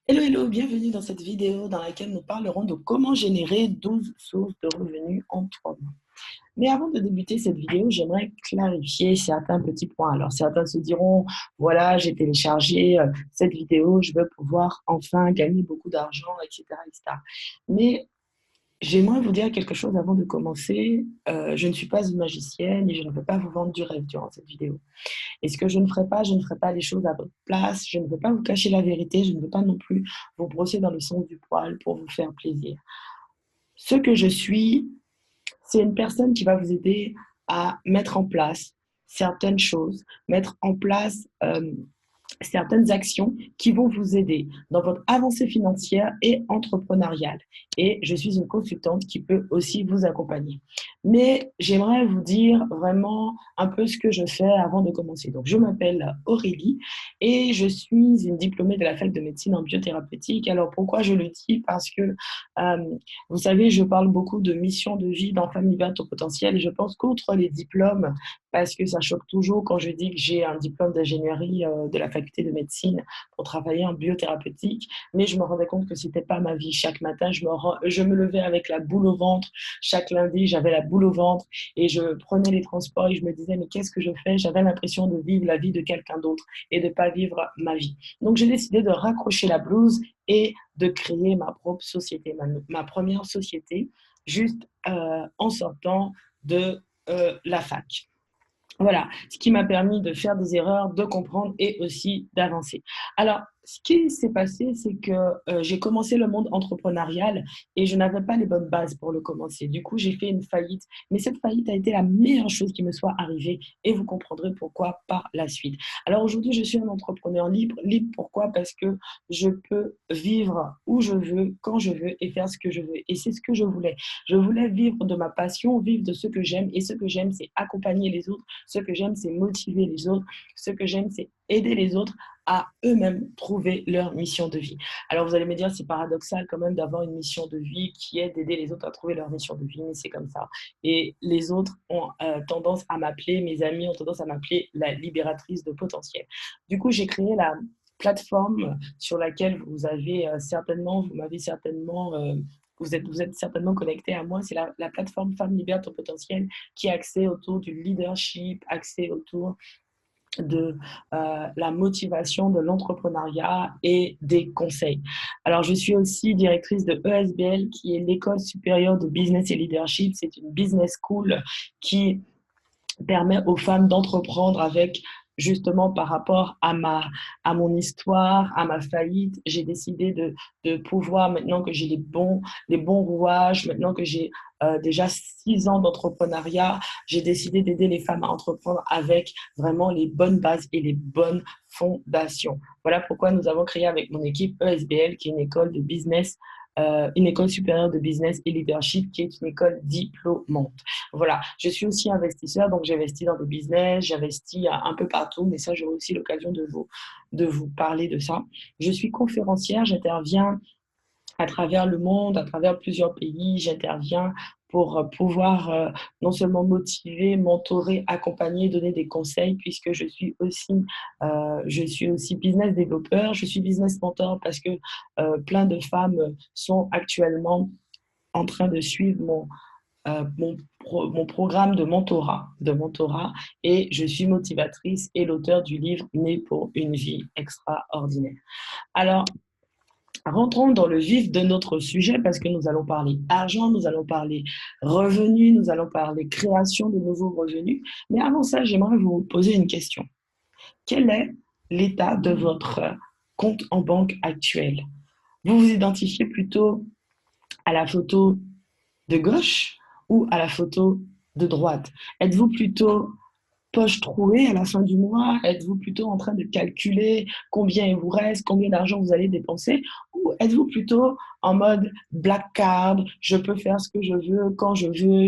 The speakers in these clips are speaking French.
Hello, hello, bienvenue dans cette vidéo dans laquelle nous parlerons de comment générer 12 sources de revenus en 3 mois. Mais avant de débuter cette vidéo, j'aimerais clarifier certains petits points. Alors, certains se diront, voilà, j'ai téléchargé cette vidéo, je veux pouvoir enfin gagner beaucoup d'argent, etc., etc. Mais j'aimerais vous dire quelque chose avant de commencer. Je ne suis pas une magicienne et je ne veux pas vous vendre du rêve durant cette vidéo. Et ce que je ne ferai pas les choses à votre place. Je ne veux pas vous cacher la vérité. Je ne veux pas non plus vous brosser dans le sens du poil pour vous faire plaisir. Ce que je suis, c'est une personne qui va vous aider à mettre en place certaines choses, mettre en place certaines actions qui vont vous aider dans votre avancée financière et entrepreneuriale. Et je suis une consultante qui peut aussi vous accompagner. Mais j'aimerais vous dire vraiment un peu ce que je fais avant de commencer. Donc, je m'appelle Aurélie et je suis une diplômée de la fac de médecine en biothérapeutique. Alors, pourquoi je le dis? Parce que, vous savez, je parle beaucoup de mission de vie dans Famille Verte au potentiel et je pense qu'outre les diplômes, parce que ça choque toujours quand je dis que j'ai un diplôme d'ingénierie de la faculté de médecine pour travailler en biothérapeutique, mais je me rendais compte que c'était pas ma vie. Chaque matin, je me levais avec la boule au ventre. Chaque lundi, j'avais la boule au ventre et je prenais les transports et je me disais, mais qu'est-ce que je fais? J'avais l'impression de vivre la vie de quelqu'un d'autre et de pas vivre ma vie. Donc, j'ai décidé de raccrocher la blouse et de créer ma propre société, ma première société, juste en sortant de la fac. Voilà, ce qui m'a permis de faire des erreurs, de comprendre et aussi d'avancer. Alors, ce qui s'est passé, c'est que j'ai commencé le monde entrepreneurial et je n'avais pas les bonnes bases pour le commencer. Du coup, j'ai fait une faillite, mais cette faillite a été la meilleure chose qui me soit arrivée et vous comprendrez pourquoi par la suite. Alors aujourd'hui, je suis un entrepreneur libre. Libre pourquoi? Parce que je peux vivre où je veux, quand je veux et faire ce que je veux. Et c'est ce que je voulais. Je voulais vivre de ma passion, vivre de ce que j'aime et ce que j'aime, c'est accompagner les autres. Ce que j'aime, c'est motiver les autres. Ce que j'aime, c'est aider les autres à eux-mêmes trouver leur mission de vie. Alors vous allez me dire, c'est paradoxal quand même d'avoir une mission de vie qui est d'aider les autres à trouver leur mission de vie, mais c'est comme ça. Et les autres ont tendance à m'appeler, mes amis ont tendance à m'appeler la libératrice de potentiel. Du coup, j'ai créé la plateforme sur laquelle vous m'avez certainement vous êtes certainement connecté à moi, c'est la plateforme Femmes Libère ton potentiel qui est axée autour du leadership, axée autour de la motivation, de l'entrepreneuriat et des conseils. Alors, je suis aussi directrice de ESBL, qui est l'École supérieure de business et leadership. C'est une business school qui permet aux femmes d'entreprendre avec justement par rapport à mon histoire, à ma faillite. J'ai décidé de pouvoir, maintenant que j'ai les bons rouages, maintenant que j'ai déjà 6 ans d'entrepreneuriat, j'ai décidé d'aider les femmes à entreprendre avec vraiment les bonnes bases et les bonnes fondations. Voilà pourquoi nous avons créé avec mon équipe ESBL, qui est une école de business, une école supérieure de business et leadership, qui est une école diplômante. Voilà, je suis aussi investisseur, donc j'investis dans le business, j'investis un peu partout, mais ça, j'aurai aussi l'occasion de vous parler de ça. Je suis conférencière, j'interviens à travers le monde, à travers plusieurs pays, j'interviens pour pouvoir non seulement motiver, mentorer, accompagner, donner des conseils, puisque je suis aussi business développeur, je suis business mentor parce que plein de femmes sont actuellement en train de suivre mon programme de mentorat et je suis motivatrice et l'auteur du livre Né pour une vie extraordinaire. Alors, rentrons dans le vif de notre sujet parce que nous allons parler argent, nous allons parler revenus, nous allons parler création de nouveaux revenus. Mais avant ça, j'aimerais vous poser une question. Quel est l'état de votre compte en banque actuel? Vous vous identifiez plutôt à la photo de gauche ou à la photo de droite? Êtes-vous plutôt poche trouée à la fin du mois? Êtes-vous plutôt en train de calculer combien il vous reste, combien d'argent vous allez dépenser? Ou êtes-vous plutôt en mode black card, je peux faire ce que je veux, quand je veux,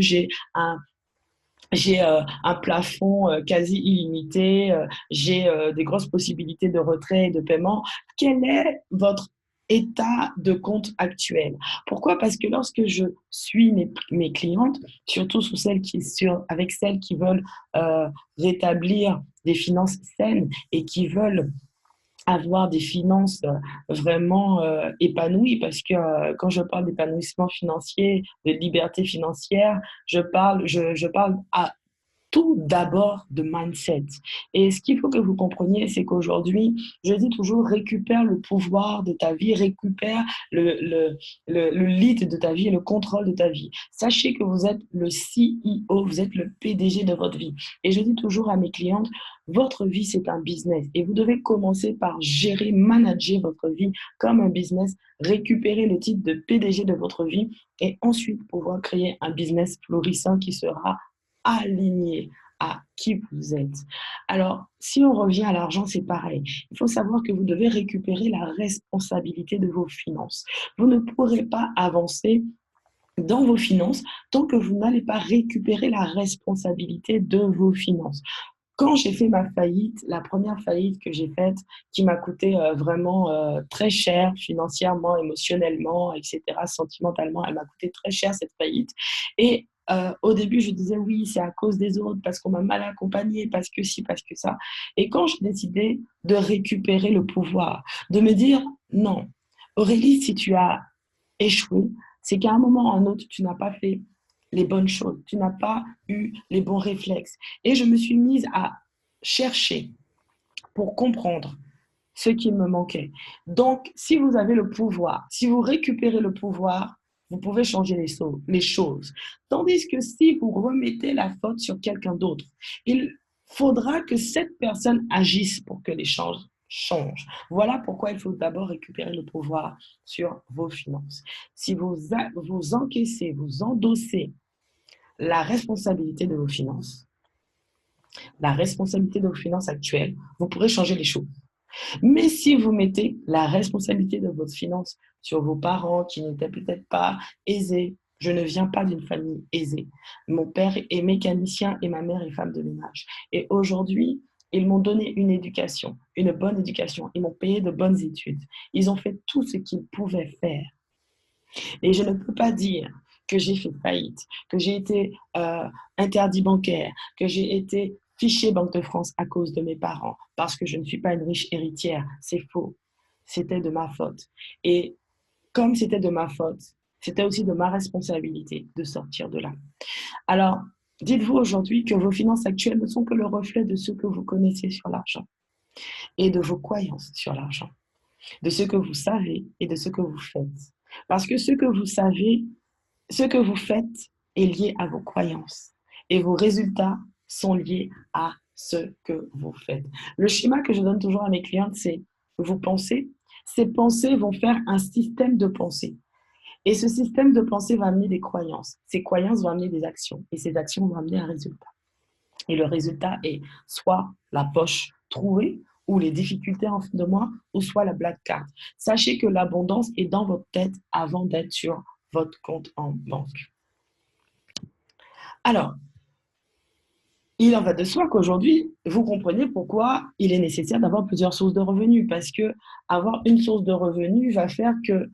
un plafond quasi illimité, j'ai des grosses possibilités de retrait et de paiement. Quel est votre état de compte actuel? Pourquoi? Parce que lorsque je suis mes clientes, surtout avec celles qui veulent rétablir des finances saines et qui veulent avoir des finances vraiment épanouies, parce que quand je parle d'épanouissement financier, de liberté financière, je parle à tout d'abord de mindset. Et ce qu'il faut que vous compreniez, c'est qu'aujourd'hui, je dis toujours, récupère le pouvoir de ta vie, récupère le lead de ta vie et le contrôle de ta vie. Sachez que vous êtes le CEO, vous êtes le PDG de votre vie. Et je dis toujours à mes clientes, votre vie, c'est un business. Et vous devez commencer par gérer, manager votre vie comme un business, récupérer le titre de PDG de votre vie et ensuite pouvoir créer un business florissant qui sera aligné à qui vous êtes. Alors, si on revient à l'argent, c'est pareil. Il faut savoir que vous devez récupérer la responsabilité de vos finances. Vous ne pourrez pas avancer dans vos finances tant que vous n'allez pas récupérer la responsabilité de vos finances. Quand j'ai fait ma faillite, la première faillite que j'ai faite, qui m'a coûté vraiment très cher financièrement, émotionnellement, etc., sentimentalement, elle m'a coûté très cher cette faillite. Et au début, je disais oui, c'est à cause des autres, parce qu'on m'a mal accompagnée, parce que ci, parce que ça. Et quand j'ai décidé de récupérer le pouvoir, de me dire non, Aurélie, si tu as échoué, c'est qu'à un moment ou un autre, tu n'as pas fait les bonnes choses, tu n'as pas eu les bons réflexes. Et je me suis mise à chercher pour comprendre ce qui me manquait. Donc, si vous avez le pouvoir, si vous récupérez le pouvoir, vous pouvez changer les choses. Tandis que si vous remettez la faute sur quelqu'un d'autre, il faudra que cette personne agisse pour que les choses changent. Voilà pourquoi il faut d'abord récupérer le pouvoir sur vos finances. Si vous encaissez, vous endossez la responsabilité de vos finances, la responsabilité de vos finances actuelles, vous pourrez changer les choses. Mais si vous mettez la responsabilité de votre finance sur vos parents qui n'étaient peut-être pas aisés, je ne viens pas d'une famille aisée. Mon père est mécanicien et ma mère est femme de ménage. Et aujourd'hui, ils m'ont donné une éducation, une bonne éducation. Ils m'ont payé de bonnes études. Ils ont fait tout ce qu'ils pouvaient faire. Et je ne peux pas dire que j'ai fait faillite, que j'ai été interdit bancaire, que j'ai été fiché Banque de France à cause de mes parents, parce que je ne suis pas une riche héritière. C'est faux. C'était de ma faute. Et comme c'était de ma faute, c'était aussi de ma responsabilité de sortir de là. Alors, dites-vous aujourd'hui que vos finances actuelles ne sont que le reflet de ce que vous connaissez sur l'argent et de vos croyances sur l'argent, de ce que vous savez et de ce que vous faites. Parce que ce que vous savez, ce que vous faites est lié à vos croyances et vos résultats sont liés à ce que vous faites. Le schéma que je donne toujours à mes clientes, c'est vous pensez, ces pensées vont faire un système de pensée. Et ce système de pensée va amener des croyances. Ces croyances vont amener des actions et ces actions vont amener un résultat. Et le résultat est soit la poche trouée ou les difficultés en fin de mois, ou soit la black card. Sachez que l'abondance est dans votre tête avant d'être sur votre compte en banque. Alors, il en va de soi qu'aujourd'hui, vous comprenez pourquoi il est nécessaire d'avoir plusieurs sources de revenus, parce que avoir une source de revenus va faire que,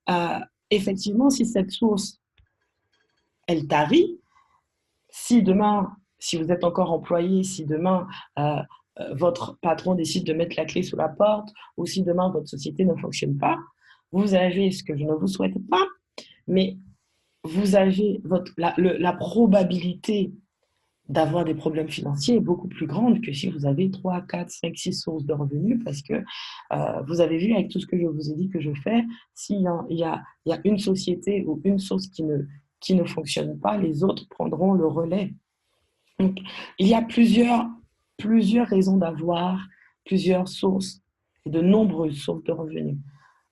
euh, effectivement, si cette source, elle tarit, si demain, si vous êtes encore employé, si demain, votre patron décide de mettre la clé sous la porte, ou si demain votre société ne fonctionne pas, vous avez, ce que je ne vous souhaite pas, mais vous avez la probabilité d'avoir des problèmes financiers est beaucoup plus grande que si vous avez 3, 4, 5, 6 sources de revenus, parce que vous avez vu avec tout ce que je vous ai dit que je fais, s'il y a une société ou une source qui ne fonctionne pas, les autres prendront le relais. Donc, il y a plusieurs raisons d'avoir plusieurs sources et de nombreuses sources de revenus.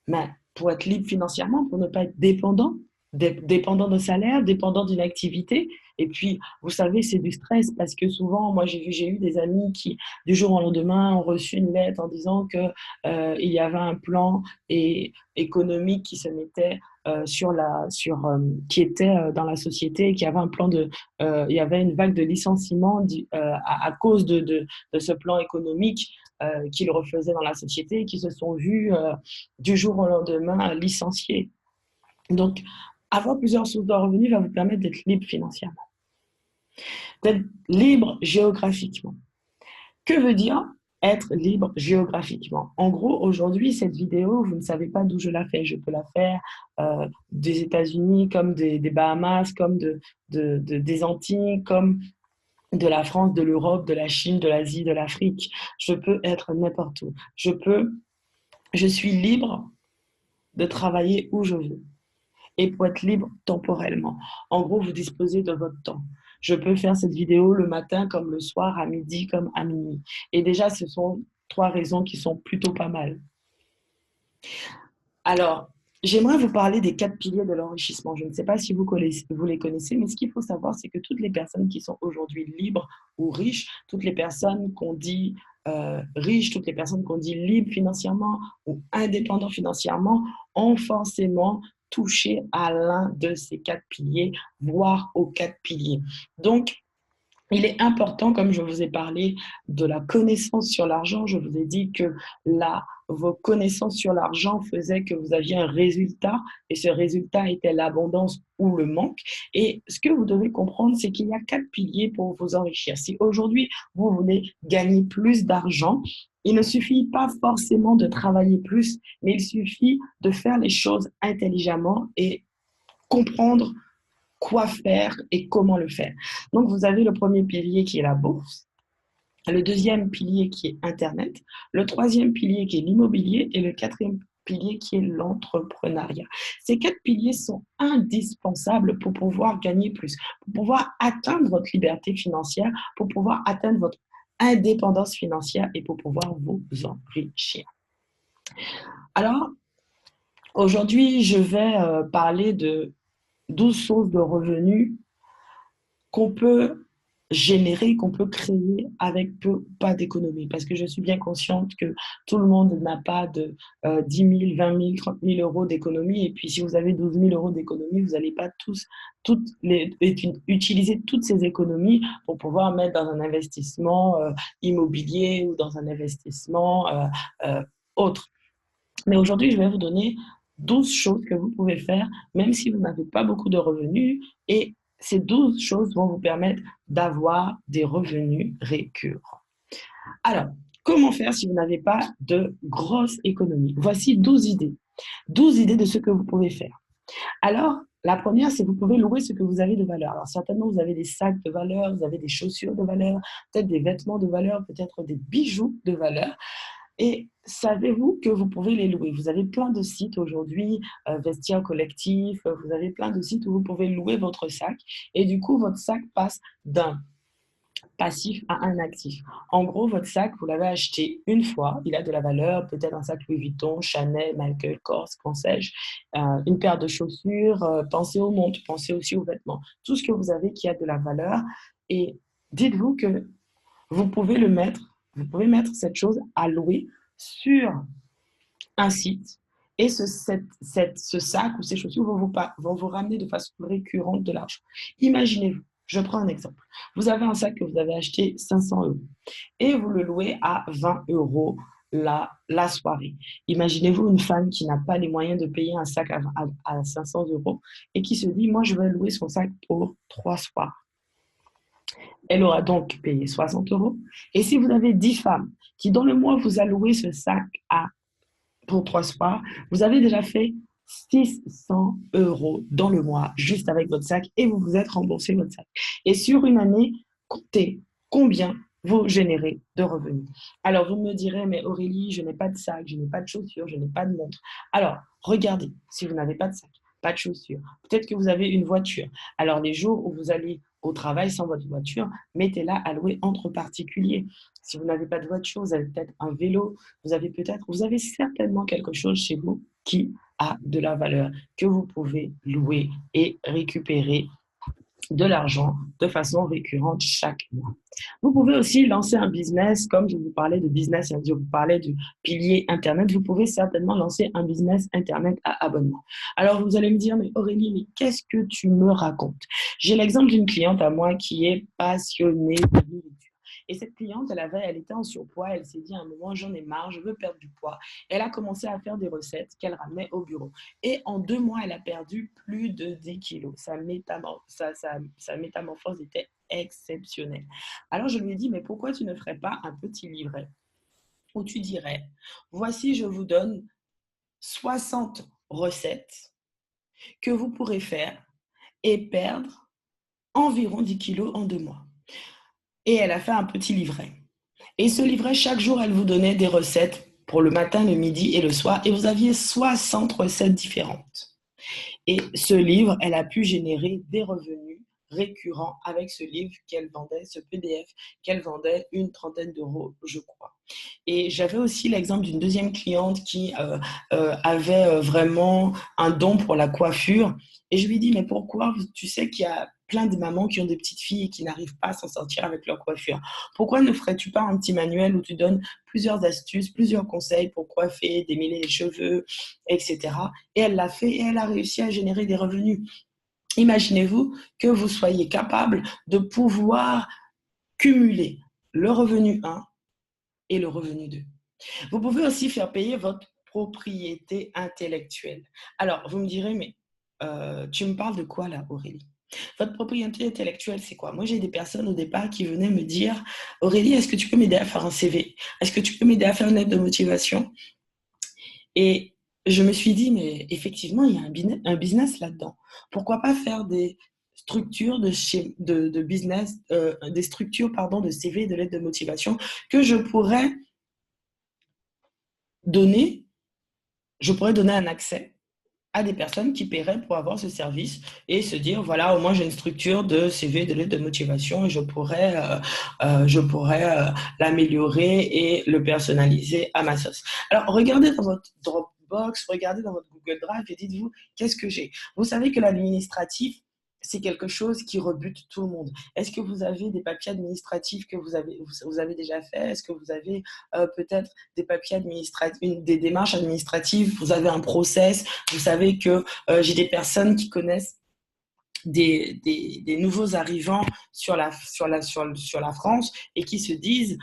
Mais pour être libre financièrement, pour ne pas être dépendant de salaire, dépendant d'une activité. Et puis, vous savez, c'est du stress parce que souvent, moi, j'ai eu des amis qui, du jour au lendemain, ont reçu une lettre en disant que il y avait un plan économique qui se mettait qui était dans la société, qui avait un plan il y avait une vague de licenciements à cause de ce plan économique qu'ils refaisaient dans la société, qui se sont vus du jour au lendemain licenciés. Donc, avoir plusieurs sources de revenus va vous permettre d'être libre financièrement, d'être libre géographiquement. Que veut dire être libre géographiquement. En gros, aujourd'hui, cette vidéo, vous ne savez pas d'où je la fais. Je peux la faire des États-Unis, comme des Bahamas, comme des Antilles, comme de la France, de l'Europe, de la Chine, de l'Asie, de l'Afrique. Je peux être n'importe où. Je suis libre de travailler où je veux et pour être libre temporellement. En gros, vous disposez de votre temps. Je peux faire cette vidéo le matin comme le soir, à midi comme à minuit. Et déjà, ce sont trois raisons qui sont plutôt pas mal. Alors, j'aimerais vous parler des 4 piliers de l'enrichissement. Je ne sais pas si vous les connaissez, mais ce qu'il faut savoir, c'est que toutes les personnes qui sont aujourd'hui libres ou riches, toutes les personnes qu'on dit riches, toutes les personnes qu'on dit libres financièrement ou indépendants financièrement, ont forcément touché à l'un de ces 4 piliers, voire aux 4 piliers. Donc, il est important, comme je vous ai parlé de la connaissance sur l'argent, je vous ai dit que vos connaissances sur l'argent faisaient que vous aviez un résultat et ce résultat était l'abondance ou le manque. Et ce que vous devez comprendre, c'est qu'il y a 4 piliers pour vous enrichir. Si aujourd'hui, vous voulez gagner plus d'argent, il ne suffit pas forcément de travailler plus, mais il suffit de faire les choses intelligemment et comprendre quoi faire et comment le faire. Donc, vous avez le premier pilier qui est la bourse, le deuxième pilier qui est Internet, le troisième pilier qui est l'immobilier et le quatrième pilier qui est l'entrepreneuriat. Ces 4 piliers sont indispensables pour pouvoir gagner plus, pour pouvoir atteindre votre liberté financière, pour pouvoir atteindre votre indépendance financière et pour pouvoir vous enrichir. Alors, aujourd'hui, je vais parler de 12 sources de revenus qu'on peut générer, qu'on peut créer avec peu ou pas d'économie. Parce que je suis bien consciente que tout le monde n'a pas de 10 000, 20 000, 30 000 euros d'économie. Et puis, si vous avez 12 000 euros d'économie, vous n'allez pas utiliser toutes ces économies pour pouvoir mettre dans un investissement immobilier ou dans un investissement euh, autre. Mais aujourd'hui, je vais vous donner 12 choses que vous pouvez faire, même si vous n'avez pas beaucoup de revenus. Et ces 12 choses vont vous permettre d'avoir des revenus récurrents. Alors, comment faire si vous n'avez pas de grosses économies? Voici 12 idées. 12 idées de ce que vous pouvez faire. Alors, la première, c'est que vous pouvez louer ce que vous avez de valeur. Alors, certainement, vous avez des sacs de valeur, vous avez des chaussures de valeur, peut-être des vêtements de valeur, peut-être des bijoux de valeur. Et savez-vous que vous pouvez les louer? Vous avez plein de sites aujourd'hui, Vestiaire Collectif, vous avez plein de sites où vous pouvez louer votre sac. Et du coup, votre sac passe d'un passif à un actif. En gros, votre sac, vous l'avez acheté une fois, il a de la valeur, peut-être un sac Louis Vuitton, Chanel, Michael Kors, qu'en sais-je, une paire de chaussures, pensez aux montres, pensez aussi aux vêtements, tout ce que vous avez qui a de la valeur. Et dites-vous que vous pouvez mettre cette chose à louer sur un site et ce sac ou ces chaussures vont vous ramener de façon récurrente de l'argent. Imaginez-vous, je prends un exemple. Vous avez un sac que vous avez acheté 500 euros et vous le louez à 20 euros la soirée. Imaginez-vous une femme qui n'a pas les moyens de payer un sac à 500 euros et qui se dit, moi, je vais louer son sac pour 3 soirs. Elle aura donc payé 60 euros. Et si vous avez 10 femmes qui, dans le mois, vous allouez ce sac pour 3 soirs, vous avez déjà fait 600 euros dans le mois, juste avec votre sac, et vous vous êtes remboursé votre sac. Et sur une année, comptez combien vous générez de revenus. Alors, vous me direz, mais Aurélie, je n'ai pas de sac, je n'ai pas de chaussures, je n'ai pas de montre. Alors, regardez, si vous n'avez pas de sac, pas de chaussures, peut-être que vous avez une voiture. Alors, les jours où vous allez au travail sans votre voiture, mettez-la à louer entre particuliers. Si vous n'avez pas de voiture, vous avez peut-être un vélo, vous avez certainement quelque chose chez vous qui a de la valeur, que vous pouvez louer et récupérer de l'argent de façon récurrente chaque mois. Vous pouvez aussi lancer un business, comme je vous parlais de business, je vous parlais du pilier Internet, vous pouvez certainement lancer un business Internet à abonnement. Alors vous allez me dire, mais Aurélie, mais qu'est-ce que tu me racontes? J'ai l'exemple d'une cliente à moi qui est passionnée de nourriture. Et cette cliente, elle était en surpoids, elle s'est dit à un moment, j'en ai marre, je veux perdre du poids. Elle a commencé à faire des recettes qu'elle ramenait au bureau. Et en 2 mois, elle a perdu plus de 10 kilos. Sa métamorphose était exceptionnelle. Alors je lui ai dit, mais pourquoi tu ne ferais pas un petit livret? où tu dirais, voici, je vous donne 60 recettes que vous pourrez faire et perdre environ 10 kilos en 2 mois. Et elle a fait un petit livret. Et ce livret, chaque jour, elle vous donnait des recettes pour le matin, le midi et le soir. Et vous aviez 60 recettes différentes. Et ce livre, elle a pu générer des revenus récurrents avec ce livre qu'elle vendait, ce PDF qu'elle vendait une trentaine d'euros, je crois. Et j'avais aussi l'exemple d'une deuxième cliente qui avait vraiment un don pour la coiffure. Et je lui ai dit, mais pourquoi? Tu sais qu'il y a plein de mamans qui ont des petites filles et qui n'arrivent pas à s'en sortir avec leur coiffure. Pourquoi ne ferais-tu pas un petit manuel où tu donnes plusieurs astuces, plusieurs conseils pour coiffer, démêler les cheveux, etc. Et elle l'a fait et elle a réussi à générer des revenus. Imaginez-vous que vous soyez capable de pouvoir cumuler le revenu 1 et le revenu 2. Vous pouvez aussi faire payer votre propriété intellectuelle. Alors, vous me direz, mais tu me parles de quoi là, Aurélie? Votre propriété intellectuelle, c'est quoi? Moi, j'ai des personnes au départ qui venaient me dire, Aurélie, est-ce que tu peux m'aider à faire un CV? Est-ce que tu peux m'aider à faire une lettre de motivation? Et je me suis dit, mais effectivement, il y a un business là-dedans. Pourquoi pas faire des structures de business, des structures, pardon, de CV, de lettres de motivation que je pourrais donner un accès à des personnes qui paieraient pour avoir ce service et se dire, voilà, au moins j'ai une structure de CV, de lettre de motivation et je pourrais l'améliorer et le personnaliser à ma sauce. Alors, regardez dans votre Dropbox, regardez dans votre Google Drive et dites-vous, qu'est-ce que j'ai? Vous savez que l'administratif, c'est quelque chose qui rebute tout le monde. Est-ce que vous avez des papiers administratifs que vous avez déjà fait? Est-ce que vous avez peut-être des papiers administratifs, des démarches administratives? Vous avez un process? Vous savez que j'ai des personnes qui connaissent des nouveaux arrivants sur la France et qui se disent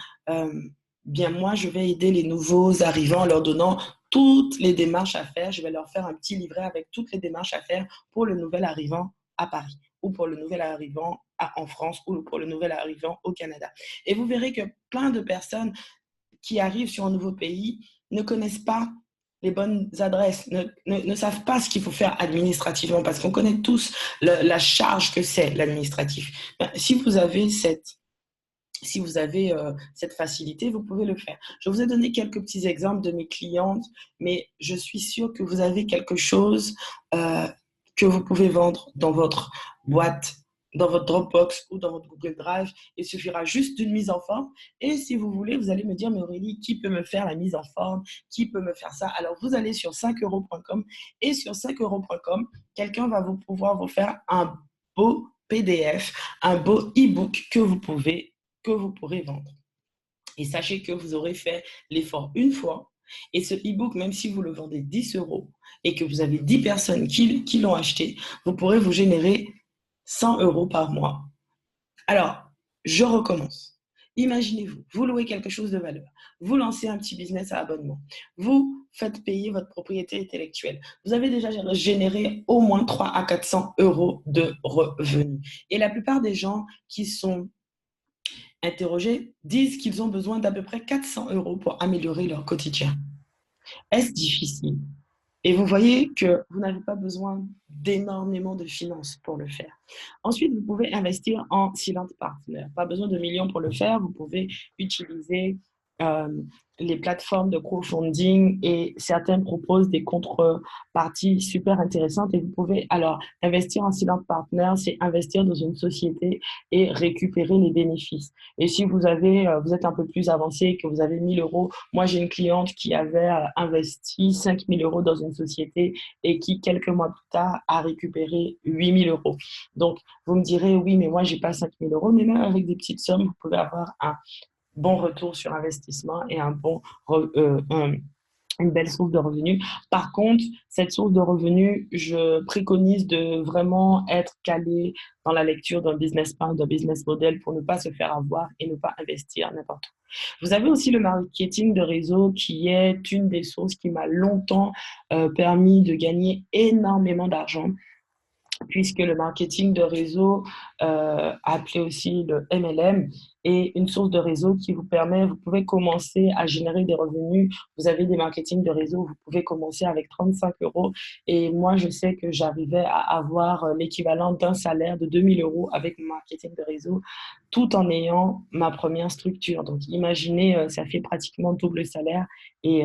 bien moi je vais aider les nouveaux arrivants en leur donnant toutes les démarches à faire. Je vais leur faire un petit livret avec toutes les démarches à faire pour le nouvel arrivant à Paris ou pour le nouvel arrivant en France ou pour le nouvel arrivant au Canada. Et vous verrez que plein de personnes qui arrivent sur un nouveau pays ne connaissent pas les bonnes adresses, ne savent pas ce qu'il faut faire administrativement, parce qu'on connaît tous la charge que c'est l'administratif. Ben, si vous avez cette facilité, vous pouvez le faire. Je vous ai donné quelques petits exemples de mes clientes, mais je suis sûre que vous avez quelque chose que vous pouvez vendre dans votre boîte, dans votre Dropbox ou dans votre Google Drive. Il suffira juste d'une mise en forme. Et si vous voulez, vous allez me dire, mais Aurélie, qui peut me faire la mise en forme? Qui peut me faire ça? Alors, vous allez sur 5euros.com et sur 5euros.com, quelqu'un va pouvoir vous faire un beau PDF, un beau e-book que vous pourrez vendre. Et sachez que vous aurez fait l'effort une fois. Et ce e-book, même si vous le vendez 10 euros et que vous avez 10 personnes qui l'ont acheté, vous pourrez vous générer 100 euros par mois. Alors, je recommence. Imaginez-vous, vous louez quelque chose de valeur, vous lancez un petit business à abonnement, vous faites payer votre propriété intellectuelle. Vous avez déjà généré au moins 300 à 400 euros de revenus. Et la plupart des gens qui sont interrogés disent qu'ils ont besoin d'à peu près 400 euros pour améliorer leur quotidien. Est-ce difficile? Et vous voyez que vous n'avez pas besoin d'énormément de finances pour le faire. Ensuite, vous pouvez investir en silent partner. Pas besoin de millions pour le faire. Vous pouvez utiliser euh, les plateformes de crowdfunding et certaines proposent des contreparties super intéressantes et vous pouvez alors investir en silent partner, c'est investir dans une société et récupérer les bénéfices. Et si vous êtes un peu plus avancé et que vous avez 1000 euros, moi j'ai une cliente qui avait investi 5000 euros dans une société et qui quelques mois plus tard a récupéré 8000 euros. Donc vous me direz oui mais moi j'ai pas 5000 euros, mais même avec des petites sommes vous pouvez avoir un bon retour sur investissement et une belle source de revenus. Par contre, cette source de revenus, je préconise de vraiment être calé dans la lecture d'un business plan, d'un business model pour ne pas se faire avoir et ne pas investir n'importe où. Vous avez aussi le marketing de réseau qui est une des sources qui m'a longtemps permis de gagner énormément d'argent. puisque le marketing de réseau, appelé aussi le MLM, est une source de réseau qui vous permet, vous pouvez commencer à générer des revenus. Vous avez des marketing de réseau, vous pouvez commencer avec 35 euros. Et moi, je sais que j'arrivais à avoir l'équivalent d'un salaire de 2000 euros avec mon marketing de réseau, tout en ayant ma première structure. Donc, imaginez, ça fait pratiquement double salaire. Et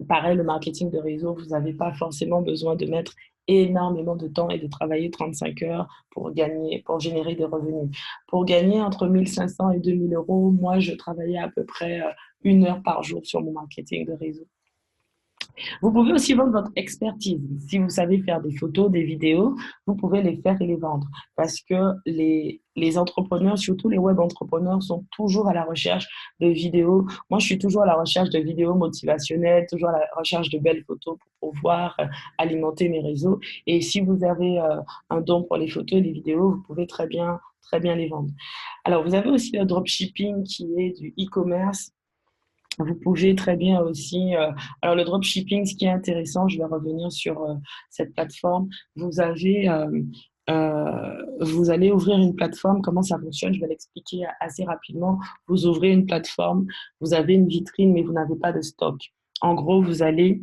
pareil, le marketing de réseau, vous n'avez pas forcément besoin de mettre énormément de temps et de travailler 35 heures pour gagner, pour générer des revenus. Pour gagner entre 1500 et 2000 euros, moi, je travaillais à peu près 1 heure par jour sur mon marketing de réseau. Vous pouvez aussi vendre votre expertise. Si vous savez faire des photos, des vidéos, vous pouvez les faire et les vendre. Parce que les entrepreneurs, surtout les web entrepreneurs, sont toujours à la recherche de vidéos. Moi, je suis toujours à la recherche de vidéos motivationnelles, toujours à la recherche de belles photos pour pouvoir alimenter mes réseaux. Et si vous avez un don pour les photos et les vidéos, vous pouvez très bien les vendre. Alors, vous avez aussi le dropshipping qui est du e-commerce. Vous pouvez très bien aussi, alors le dropshipping, ce qui est intéressant, je vais revenir sur cette plateforme. Vous allez ouvrir une plateforme. Comment ça fonctionne? Je vais l'expliquer assez rapidement. Vous ouvrez une plateforme, vous avez une vitrine, mais vous n'avez pas de stock. En gros, vous allez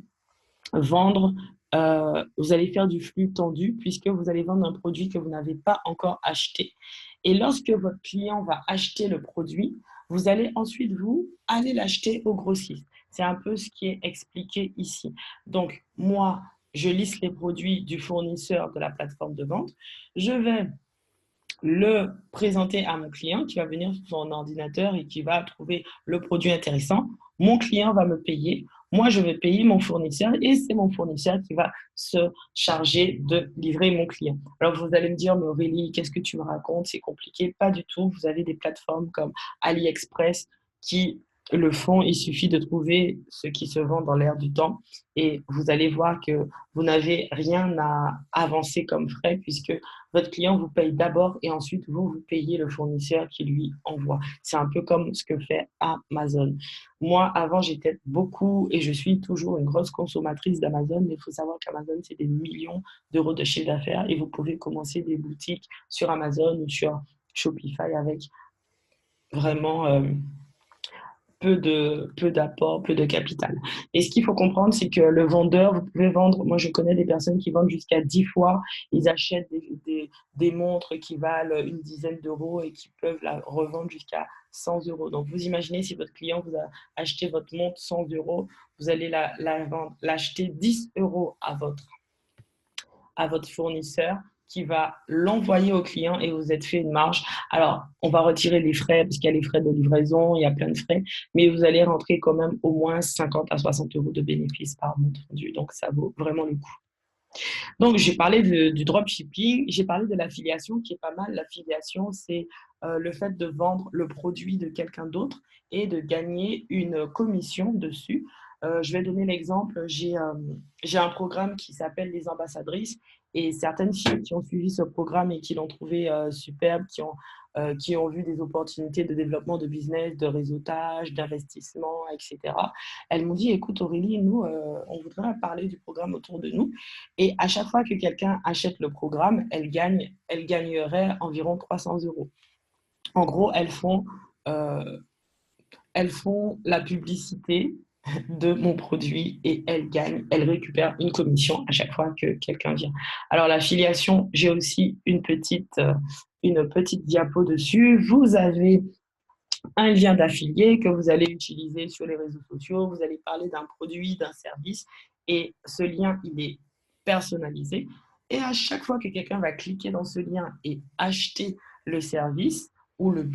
vendre, vous allez faire du flux tendu puisque vous allez vendre un produit que vous n'avez pas encore acheté. Et lorsque votre client va acheter le produit, vous allez ensuite, aller l'acheter au grossiste. C'est un peu ce qui est expliqué ici. Donc, moi, je liste les produits du fournisseur de la plateforme de vente. Je vais le présenter à mon client qui va venir sur son ordinateur et qui va trouver le produit intéressant. Mon client va me payer. Moi, je vais payer mon fournisseur et c'est mon fournisseur qui va se charger de livrer mon client. Alors, vous allez me dire, mais Aurélie, qu'est-ce que tu me racontes? C'est compliqué. Pas du tout. Vous avez des plateformes comme AliExpress qui le font. Il suffit de trouver ce qui se vend dans l'air du temps et vous allez voir que vous n'avez rien à avancer comme frais puisque votre client vous paye d'abord et ensuite vous payez le fournisseur qui lui envoie. C'est un peu comme ce que fait Amazon. Moi, avant, j'étais beaucoup et je suis toujours une grosse consommatrice d'Amazon, mais il faut savoir qu'Amazon, c'est des millions d'euros de chiffre d'affaires et vous pouvez commencer des boutiques sur Amazon ou sur Shopify avec vraiment peu d'apport, peu de capital. Et ce qu'il faut comprendre, c'est que le vendeur, vous pouvez vendre, moi je connais des personnes qui vendent jusqu'à 10 fois, ils achètent des montres qui valent une dizaine d'euros et qui peuvent la revendre jusqu'à 100 euros. Donc vous imaginez si votre client vous a acheté votre montre 100 euros, vous allez l'acheter 10 euros à votre fournisseur qui va l'envoyer au client et vous êtes fait une marge. Alors, on va retirer les frais parce qu'il y a les frais de livraison, il y a plein de frais, mais vous allez rentrer quand même au moins 50 à 60 euros de bénéfices par montre vendue. Donc, ça vaut vraiment le coup. Donc, j'ai parlé du dropshipping, j'ai parlé de l'affiliation qui est pas mal. L'affiliation, c'est le fait de vendre le produit de quelqu'un d'autre et de gagner une commission dessus. Je vais donner l'exemple, j'ai un programme qui s'appelle Les Ambassadrices et certaines filles qui ont suivi ce programme et qui l'ont trouvé superbe, qui ont vu des opportunités de développement de business, de réseautage, d'investissement, etc. Elles m'ont dit, écoute Aurélie, nous, on voudrait parler du programme autour de nous. Et à chaque fois que quelqu'un achète le programme, elle gagnerait environ 300 euros. En gros, elles font la publicité de mon produit et elles récupèrent une commission à chaque fois que quelqu'un vient. Alors l'affiliation, j'ai aussi une petite diapo dessus. Vous avez un lien d'affilié que vous allez utiliser sur les réseaux sociaux. Vous allez parler d'un produit, d'un service et ce lien, il est personnalisé. Et à chaque fois que quelqu'un va cliquer dans ce lien et acheter le service ou le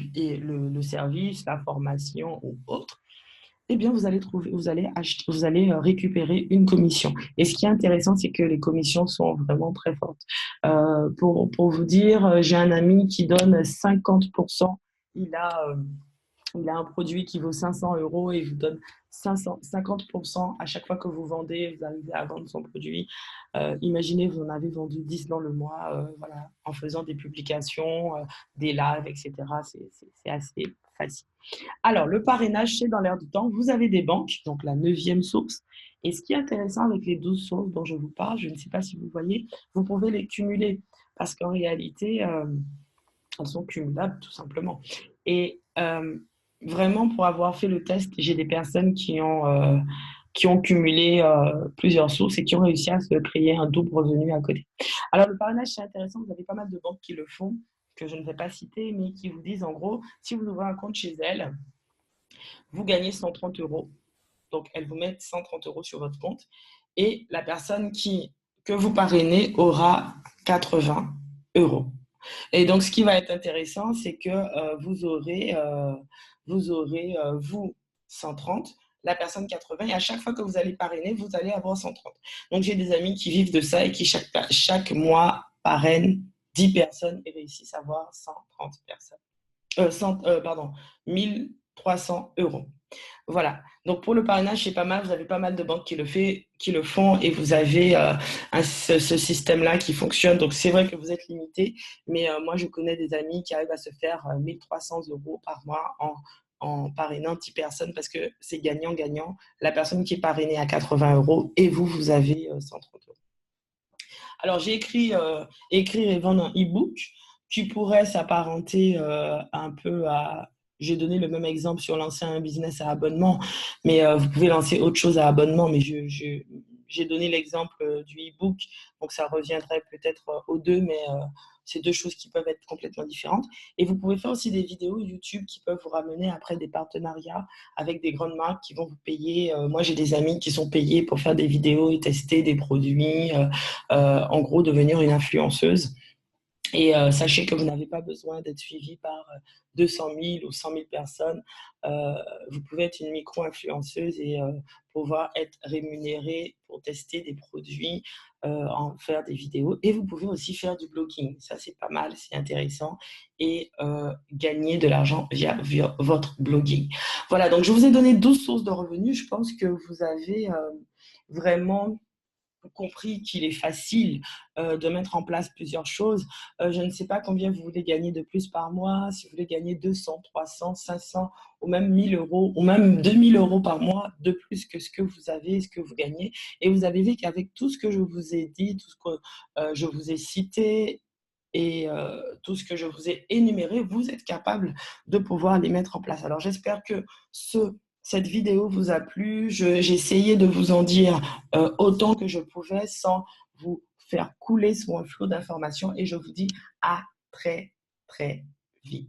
service, la formation ou autre, eh bien, vous allez récupérer une commission. Et ce qui est intéressant, c'est que les commissions sont vraiment très fortes. Pour vous dire, j'ai un ami qui donne 50%. Il a, euh, il a un produit qui vaut 500 euros et vous donne 50% à chaque fois que vous vendez, vous arrivez à vendre son produit. Imaginez, vous en avez vendu 10 dans le mois, voilà, en faisant des publications, des lives, etc. C'est assez facile. Alors, le parrainage, c'est dans l'air du temps. Vous avez des banques, donc la neuvième source, Et ce qui est intéressant avec les 12 sources dont je vous parle, je ne sais pas si vous voyez, vous pouvez les cumuler parce qu'en réalité, elles sont cumulables tout simplement. Et vraiment, pour avoir fait le test, j'ai des personnes qui ont cumulé plusieurs sources et qui ont réussi à se créer un double revenu à côté. Alors, le parrainage, c'est intéressant. Vous avez pas mal de banques qui le font, que je ne vais pas citer, mais qui vous disent en gros, si vous ouvrez un compte chez elles, vous gagnez 130 euros. Donc, elles vous mettent 130 euros sur votre compte et la personne que vous parrainez aura 80 euros. Et donc, ce qui va être intéressant, c'est que vous, 130, la personne 80, et à chaque fois que vous allez parrainer, vous allez avoir 130. Donc, j'ai des amis qui vivent de ça et qui, chaque mois, parrainent 10 personnes et réussissent à avoir 130 personnes. 1300 euros. Voilà. Donc, pour le parrainage, c'est pas mal. Vous avez pas mal de banques qui le font et vous avez ce système-là qui fonctionne. Donc, c'est vrai que vous êtes limité, mais moi, je connais des amis qui arrivent à se faire 1300 euros par mois en parrainant 10 personnes parce que c'est gagnant-gagnant. La personne qui est parrainée à 80 euros et vous avez 130 euros. Alors, j'ai écrire et vendre un e-book qui pourrait s'apparenter un peu à... J'ai donné le même exemple sur lancer un business à abonnement, mais vous pouvez lancer autre chose à abonnement, mais j'ai donné l'exemple du e-book, donc ça reviendrait peut-être aux deux, mais c'est deux choses qui peuvent être complètement différentes. Et vous pouvez faire aussi des vidéos YouTube qui peuvent vous ramener après des partenariats avec des grandes marques qui vont vous payer. Moi, j'ai des amis qui sont payés pour faire des vidéos et tester des produits, en gros, devenir une influenceuse. Et sachez que vous n'avez pas besoin d'être suivi par 200 000 ou 100 000 personnes. Vous pouvez être une micro-influenceuse et pouvoir être rémunéré pour tester des produits, en faire des vidéos. Et vous pouvez aussi faire du blogging. Ça, c'est pas mal, c'est intéressant. Et gagner de l'argent via votre blogging. Voilà, donc je vous ai donné 12 sources de revenus. Je pense que vous avez vraiment compris qu'il est facile de mettre en place plusieurs choses. Je ne sais pas combien vous voulez gagner de plus par mois, si vous voulez gagner 200, 300, 500 ou même 1000 euros ou même 2000 euros par mois de plus que ce que vous avez, ce que vous gagnez. Et vous avez vu qu'avec tout ce que je vous ai dit, tout ce que je vous ai cité, et tout ce que je vous ai énuméré, vous êtes capable de pouvoir les mettre en place. Alors j'espère que cette vidéo vous a plu. J'ai essayé de vous en dire autant que je pouvais sans vous faire couler sous un flot d'informations et je vous dis à très, très vite.